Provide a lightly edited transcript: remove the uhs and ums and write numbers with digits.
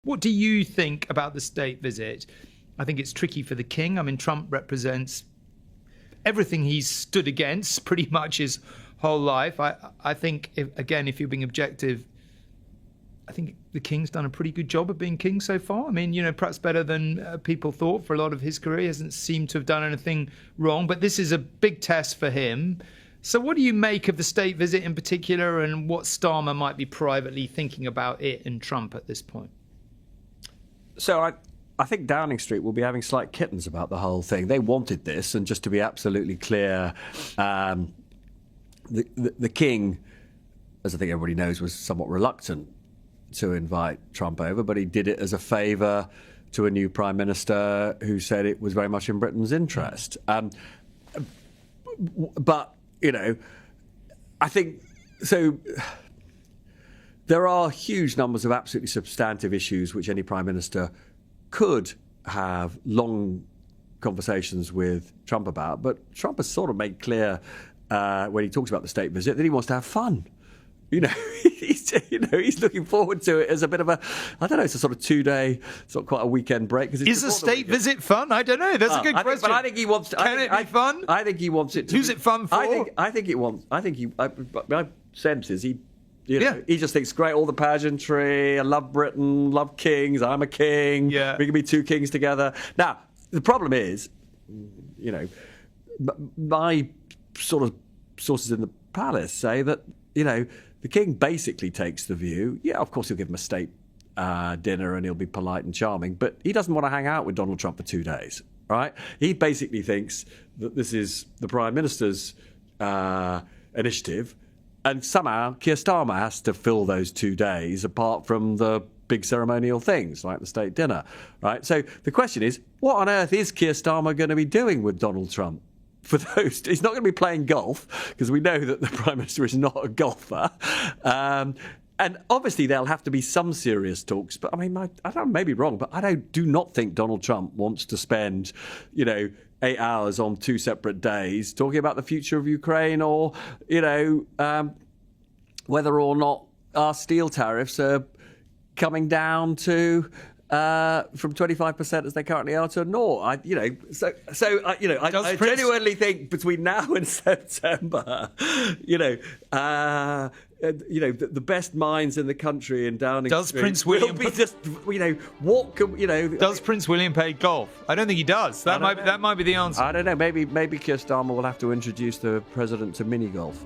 What do you think about the state visit? I think it's tricky for the king. I mean, Trump represents everything he's stood against pretty much his whole life. I think, if you're being objective, I think the king's done a pretty good job of being king so far. I mean, perhaps better than people thought for a lot of his career. He hasn't seemed to have done anything wrong, but this is a big test for him. So what do you make of the state visit in particular, and what Starmer might be privately thinking about it and Trump at this point? So I think Downing Street will be having slight kittens about the whole thing. They wanted this, and just to be absolutely clear, the king, as I think everybody knows, was somewhat reluctant to invite Trump over, but he did it as a favour to a new prime minister who said it was very much in Britain's interest. But, I think so. There are huge numbers of absolutely substantive issues which any prime minister could have long conversations with Trump about, but Trump has sort of made clear when he talks about the state visit that he wants to have fun. He's looking forward to it as a bit of it's a sort of 2-day, sort of quite a weekend break. Is a state visit fun? I don't know. That's a good question. But I think he wants to. Can it be fun? I think he wants it to. Who's it fun for? My sense is he just thinks, great, all the pageantry, I love Britain, love kings, I'm a king, we can be two kings together. Now, the problem is, my sort of sources in the palace say that, the king basically takes the view, of course he'll give him a state dinner and he'll be polite and charming, but he doesn't want to hang out with Donald Trump for 2 days, right? He basically thinks that this is the Prime Minister's initiative, and somehow Keir Starmer has to fill those 2 days apart from the big ceremonial things like the state dinner, right? So the question is, what on earth is Keir Starmer going to be doing with Donald Trump? For those, he's not going to be playing golf, because we know that the Prime Minister is not a golfer. And obviously there'll have to be some serious talks. But I mean, I may be wrong, but I do not think Donald Trump wants to spend, 8 hours on 2 separate days talking about the future of Ukraine, or, whether or not our steel tariffs are coming down to from 25% as they currently are to naught. I genuinely think between now and September, the best minds in the country in Downing Street Prince William will be just, what can, Does Prince William play golf? I don't think he does. That might be the answer. I don't know. Maybe Keir Starmer will have to introduce the president to mini golf.